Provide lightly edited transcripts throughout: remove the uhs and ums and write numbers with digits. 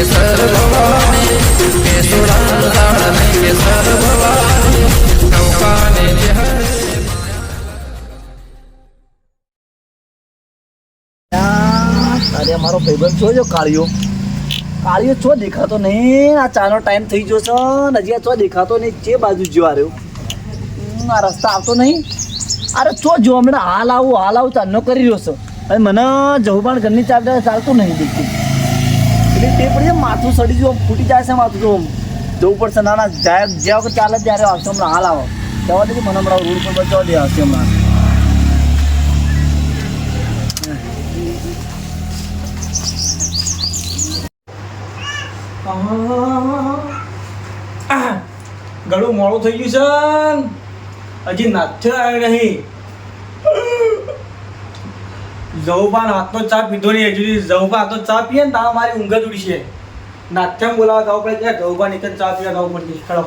કેસર ભવાની કેસુડા દાડને કેસર ભવાની નૌકાને જે અરે મારો ભાઈબંધ જોજો કાળિયો ચો દેખાતો નહીં. આ ચાનો ટાઈમ થઈ ગયો છે ને હજી આ ચો દેખાતો નહીં. જે બાજુ જો આ રહ્યો આ રસ્તા આવતો નહીં. અરે ચો જો હમણાં હાલ આવું ચાંદનો કરી રહ્યો છે અને મને જવું પણ ઘરની ચાલતું નહીં દેખતું. એટલે તે પડી માથું સડી જો ફૂટી જાય છે માથું જો જવું પડશે. ના જાય જ્યાં વખત ચાલે ત્યારે આવશે. હમણાં હાલ આવો જવા દેજો મને હમણાં રોડ પર બચવા દે આવશે હમણાં. ઘણું મોડું થઈ ગયું છે હજી નાથ્યો આવ્યો નહીં. જવબા હાથનો ચા પીધો નહીં હજુ. જવબા હાથનો ચા પીએ ને તો મારી ઊંઘ જ ઉડશે. નાથ્યા બોલાવા જવું પડે ત્યાં જવબા નીકળ ચા પીવા જવું પડશે. ખડો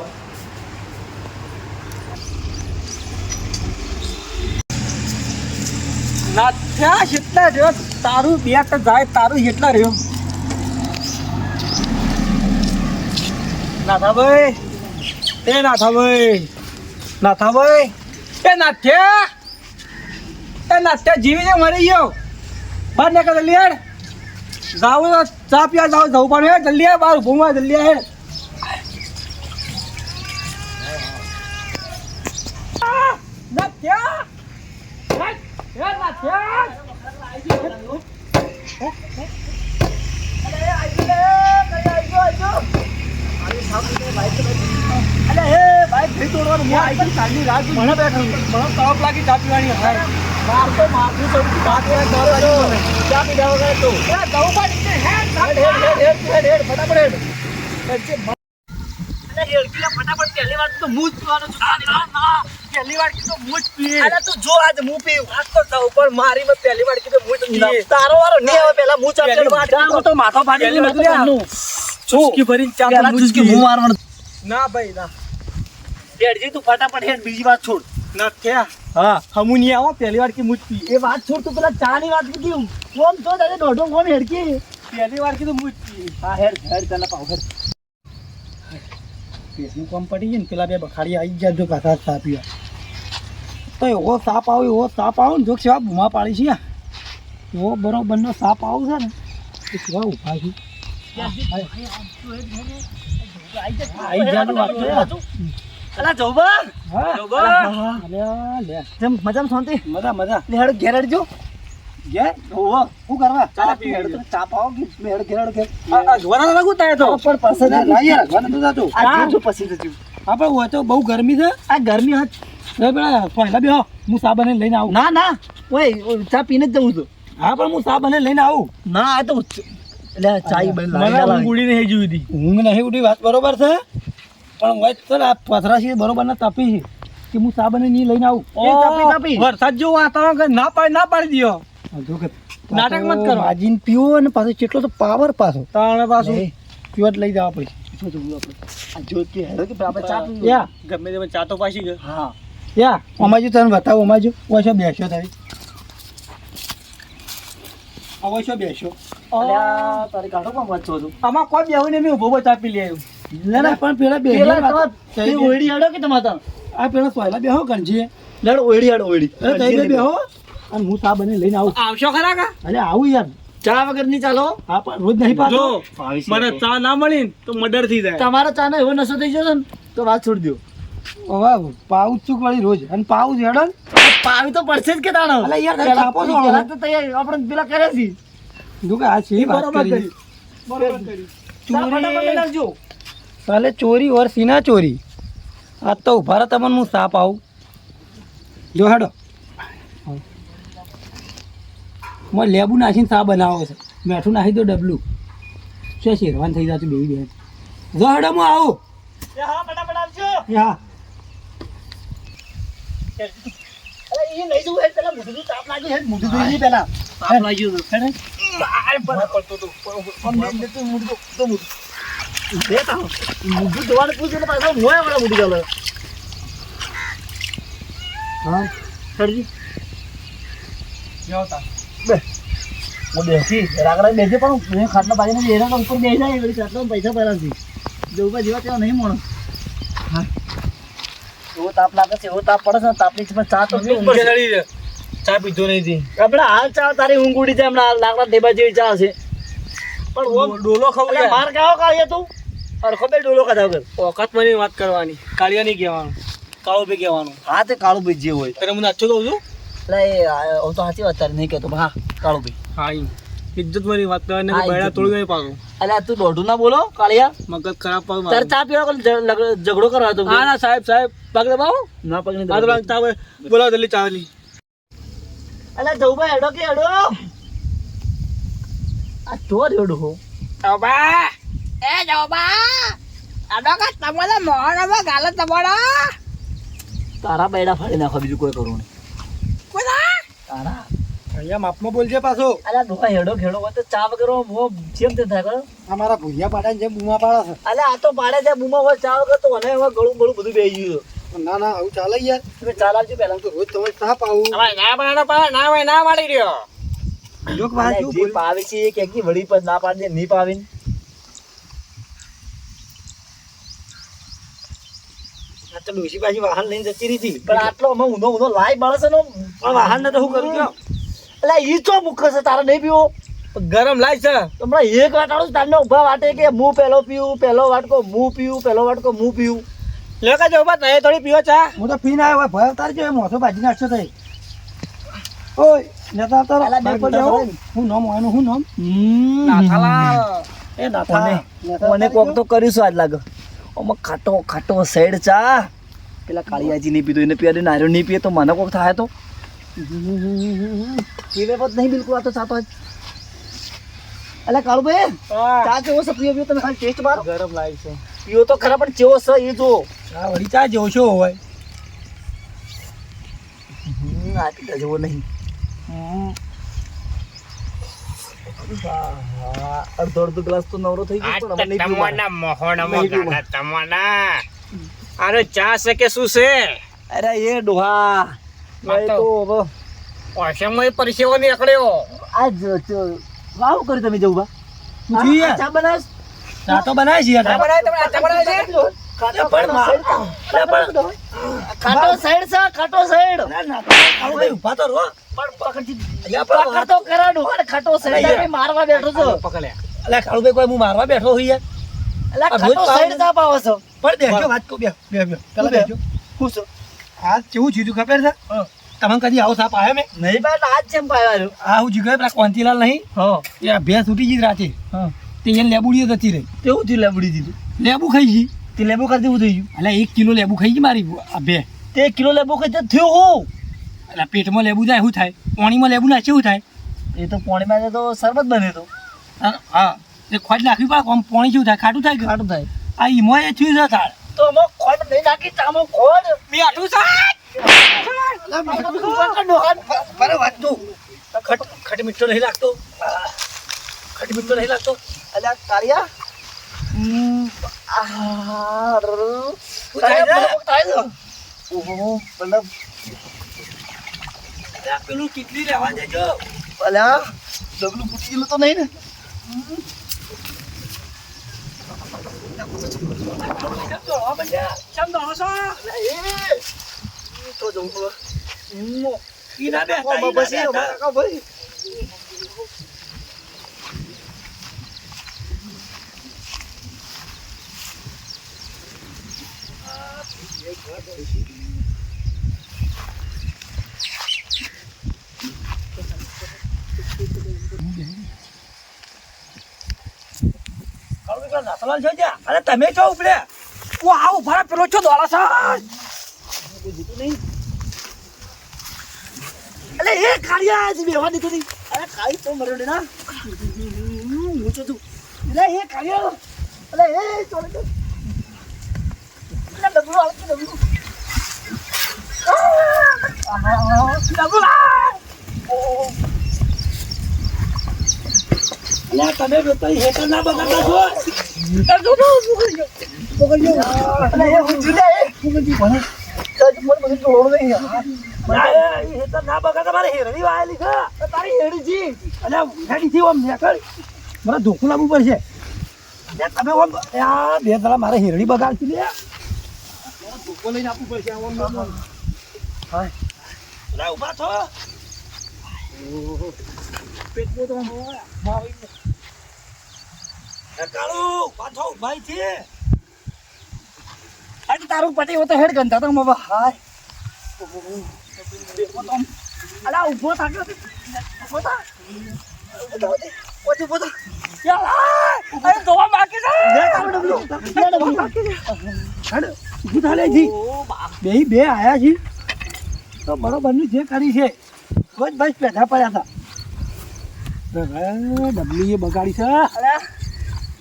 નાથ્યા કેટલા રહ્યો તારું બે તો જાય તારું કેટલા રહ્યો. નાથાભાઈ એ નાથાભાઈ એ નાથ્યા જીવી છે મરી ગયો. બહાર નીકળ જલ્દી હેડ. જાવું તો ચા પીવા જાવ જવું પણ હે જલ્દી હે બહાર ઉભું જલ્દી હે. નાથ્યા માથો ફાટી ના ભાઈ ના હેડજી તું ફટાફટ હેડ. બીજી વાત છોડ. નાથ્યા હા હમું નહીં આવો પહેલી વાર કે મુજ પી. એ વાત છોડ. તું પેલા ચા ની વાત કીધી કોમ છો તારે દોઢો કોમ હેડકી. પહેલી વાર કીધું મુજ પી. હા હેડ તને પાવ હેડ. પેટનું કામ પડી ગયું ને પેલા બે બખાડી આવી ગયા જો પાછા સાપ પીવા. તો એવો સાપ આવે ને જો સેવા ભૂમા પાડી છે. એવો બરોબરનો સાપ આવું છે ને એ કેવા ઉભા છે. મજામાં શાંતિ મજા હેડ ઘેર હેડજો. ઘેર શું કરવા ચા પાવો ઘેર પણ પાસે પછી જજો. હા પણ હોય તો બહુ ગરમી છે. આ ગરમી હાથ પેલા પહેલા બે હું સા બને લઈને આવું. ના ઓય ચા પીને જ જવું છું. હા પણ હું સા બને લઈને આવું. ના આ તો એટલે ચાઈ બને ઊંઘ ઉડી નહીં જોઈ હતી. ઊંઘ નહીં ઉડી વાત બરોબર છે પણ હોય ચાલ આ પથરા છે બરોબર ના તાપી છે કે હું સા બને નહીં લઈને આવું. તાપી વરસાદ જેવું વાતાવરણ ના પાડી દો. નાટક મત કરો. આજીને પીવો અને પાછો કેટલો તો પાવર પાછો તાણે પાછું પીવા જ લઈ જવા પડશે. શું જોવું આપણે આ જોતી હેડો કે આપણે ચા પીવું. યા ગમે તે ચા તો પાછી ગયો. હા યા અમાજો તને બતાવો અમાજો ઓછો બેસ્યો તારી ઓછો બેસ્યો. અલ્યા તારે કાઢો પણ વાત છો છું. આમાં કોઈ બેહું ને મેં ઉભો ચા પી લે આવ્યું. ના પણ પેલા બે ઓયડી હેડો કે તમારા આ પેલા સોયલા બેહો ગણજી લેડ ઓયડી હેડો ઓયડી બેહો અને હું સા બને લઈને આવું. આવશો ખરા કા? અરે આવું યાર. ચા વગર નહીં ચાલો. હા પણ રોજ નહીં પાછો. મને ચા ના મળી તો મર્ડર થઈ જાય. તમારો ચા નો એવો નશો થઈ ગયો ને તો વાત છોડી દો. વાહ પાઉચ ચૂક વાળી રોજ અને પાઉચ હેડો પાવી તો પડશે જ કે તાણો. અલે યાર છાપો છો તો તૈયાર આપણે પેલા કરે છે. જો કે આ છે બરોબર કરી. ચોરી લાવજો. સાલે ચોરી ઓર સીના ચોરી. આ તો ઉભા રહો તમને હું સાપ આવું. જો હેડો મોય લેબુ નાખીને સા બનાવો છે. મેઠું નાખી દો ડબલું છે શેરવાન થઈ જતું બેબી બેન. જો હેડો હું આવું. હા ફટાફટ આવજો. હા અરે એ નહીં જવું હે પેલા મુઢું તાપ લાગ્યું હે. મુઢું જોઈ પેલા તાપ લાગ્યું તો હેડે બાર પર પડતો તો પણ લે તો મુઢું તો મુઢું દેતા મુઢું દોવાને પૂછે ને પાછો મોય વાળા મુઢું ચાલે. હા સરજી જાઓ તા બે હું બેસી રાગડા બેસી પણ ખાટલા બાજુ બેસા તો ઉપર બેસી જાય વળી ખાટલા પૈસા ભરાવતી જવું જેવા તેવા નહીં મળે હા એવો તાપ લાગે છે એવો તાપ પડે છે તાપની પણ ચા તો ચા પીધો નહીં આપણે હાલ ચા તારી ઊંઘ ઉડી જાય હમણાં લાકડા ટેબા જેવી ચા છે પણ ડોલો ખબર માર કાવો કાઢીએ તું અરે ખબર ડોલો ખાધા વગર ઓકાતમાંની વાત કરવાની કાળિયા નહીં કહેવાનું કાળો ભાઈ કહેવાનું હા તે કાળું ભાઈ જે હોય ત્યારે હું નાચો કહું છું એટલે એ હું તો સાચી વાત તારી નહીં કહેતો હા કાળું ભાઈ હા ઇજ્જત વાળી વાત કરવાની બૈડા તોડી ગઈ પાછું અલ્યા તું દોઢું ના બોલો કાળિયા મગજ ખરાબ પાડું તારે ચા પીવા ઝઘડો કરવા તો હા ના સાહેબ પગ દબાવો ના પગની હા તો ચા બોલાવો જલ્દી ચા લી અલ્યા જવું ભાઈ હેડો કે હેડો આ ચોર હેડો હો Coba, coba. Ada kan tamunya mohon apa galat tamunya? તારા બૈડા ફાડી નાખો બીજું કોઈ કરું નહીં Kuda. તારા અહીંયા માપમાં બોલજે પાછો અલ્યા ડોકા હેડો ખેડો હોય તો ચા વગર મો જેમ તે થાય કરો અમારા ભૂયા પાડાને જેમ બૂમા પાડે છે અલ્યા આ તો પાડે છે બૂમા હોય ચા વગર તો મને હવે ગળું બધું બેસી ગયું ના ના આવું ચાલે યાર તમે ચા લાવજો પહેલા તો રોજ તમે ચા પાવું Apa na mana pa na way na mali dia. Joke વાત અલ્યા જે પાવે છે એ કે વળી પર ના પાડે નહીં પાવીને આ તો ડોશી પાછી વાહન લઈને જતી રહી હતી પણ આટલો અમે ઊંધો લાઈ બળે છે ને પણ વાહન ને તો શું કરું કયો અલ્યા ઈ ચો મુખ છે તારે નહીં પીવો ગરમ લાય છે હમણાં એક વાટાડું તારને ઉભા વાટે કે હું પહેલો પીવું પહેલો વાટકો હું પીવું પહેલો વાટકો હું પીવું લેકા જો બા તય થોડી પીવો ચા હું તો પીને આવ્યો ભય તાર જો મોસો ભાજી નાખશો તઈ ઓય નેતા તારો અલા, ડેપો જાઓ. હું નામ આનું હું નામ Natalal. એ નાથા મને કોક તો કરીશું આજ લાગે ઓમાં ખાટો ખાટો સાઈડ ચા પેલા કાળિયાજી નહીં પીધું એને પીવા દે નાર્યો નહીં પીએ તો મને કોક થાય તો પીવે પણ નહીં બિલકુલ આ તો ચા તો જ અલા કાળુભાઈ ચા કેવો છે પીવો પીવો તમે ખાલી ટેસ્ટ મારો ગરમ લાય છે પીવો તો ખરા પણ કેવો છે એ જો આ વળી ચા જેવો છો હોય આ પીતા જેવો નહીં અડધો અડધો ગ્લાસ તો નવરો થઈ ગયો પણ અમે નહીં પીવું મારે. Mohon apa galat tamunya. Ada jas ke susu. અરે એ ડોહા ભાઈ તો હવે Oh, semua persiapan ni akalio. આજ વાવ કરી તમે જવું બા પૂછી યાર. ચા બનાવ ચા તો બનાય છે યાર Apa dah tu? ખાટો સાઈડ છે ખાટો સાઈડ કાળુ ભાઈ ઉભા તો રહો પકડ તો કરા ડોહા ખાટો સાઈડ તમે મારવા બેઠો છો Pakai. અલા કાળુ ભાઈ કોઈ હું મારવા બેઠો હોય યાર અલા આ ખાટો રોજ સાઈડ ચા પાવો છો પણ દેખજો વાત કો બે પેલા દેખજો ખુશ છો આ કેવું જીતું ખબર છે તમને કદી આવો સાપ આવ્યો મેં નહીં ભાઈ આજ જેમ પાયો આ હું જીગર પેલા કોંતીલાલ નહીં હા એ આ ભેંસ ઉઠી ગઈ રાતે હા તે એને લેબુડીઓ જતી રહી કેવું થયું લેબડી દીધું લેબુ ખાઈ ગઈ તે લેબુ કરી દેવું થઈ ગયું એટલે 1 કિલો લેબુ ખાઈ ગઈ મારી આ બે તે કિલો લેબુ કઈ થયું હું એટલે પેટમાં લેબુ જાય શું થાય પાણીમાં લેબુ નાખે શું થાય એ તો પાણીમાં તો શરબત બને તો હા એ ખોટ નાખવી પડે આમ પાણી શું થાય ખાટું થાય કે ખાટું થાય આ ઈમો એ થયું છે તાર તો અમે ખોટ નહીં નાખી ચામો ખોટ Biatu sah. બરાબર વાત તું ખટ મીઠો નહીં લાગતો ખટ મીઠો નહીં લાગતો અલ્યા કાળિયા થાય છે? ઓહો મતલબ અલ્યા, પેલું કેટલી રહેવા દેજો અલ્યા ડબલું ફૂટી ગયેલું તો નહીં ને તો જવું ઈ ના બે પછી ભાઈ નાથાલાલ છો જ્યાં અરે તમે છો ઉપડે ઓ આવ ઉભા રહો, પેલો છો દોડા સાહેબ અલે એ કાળિયા જ બેવા દીધું નહીં અરે કાળી તો મર્યો ને ના હું તો તું અલે એ કાળિયા અલે એ ચોલે તો અલે ડબલું આવે કે ડબલું ડબલું અલ્યા તમે બેતા હેઠળ ના બગાડતા છો અલે એ હું જુદા એ હું જી ભણે તો મને બધું જોડો નહીં ના બગા તમારે હેરડી વાયેલી છે તો તારી હેડીજી અને હેડીથી ઓમ નીકળ મને ધોકું લાવવું પડશે તમે ઓમ આ બે દાડા મારે હેરડી બગાડતી લે ધોકો લઈને આપવું પડશે આમ હા ના ઉભા છો પેટમાં તો કાળુ પાછો ઉભાઈ છે આજે તારું પટી હોય તો હેડ ગંધા તો બાબા હાય અલા ઉભો થાક ઉભો થા ઉભો થા અરે દોવા બાકી છે બે આયા છે તો બરોબરનું જે કરી છે બસ બસ પેઢા પડ્યા હતા ડબલી એ બગાડી છે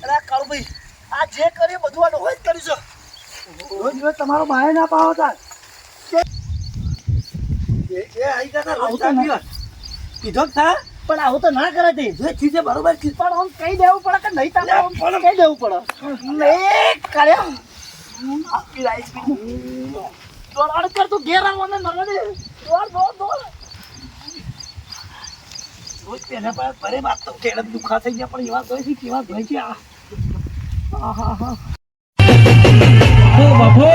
અરે કાળુભાઈ આ જે કર્યું બધું આ ડોહો જ કર્યું છે રોજ રોજ તમારો બાય ના પાવો તાર કીધો થા પણ આવું તો ના કરે તે જે ચીજે બરોબર ચીજ પણ આમ કહી દેવું પડે કે નહીં તમે આમ કહી દેવું પડે નહીં કર્યો આપી રાઈસ દોડ કર તું ઘેર આવવાને નરડે દોડ રોજ પેલા પર ભરે વાત તો કેળમ દુખા થઈ ગયા પણ એવા જોઈ છે કેવા જોઈ છે આ હા હા બાપો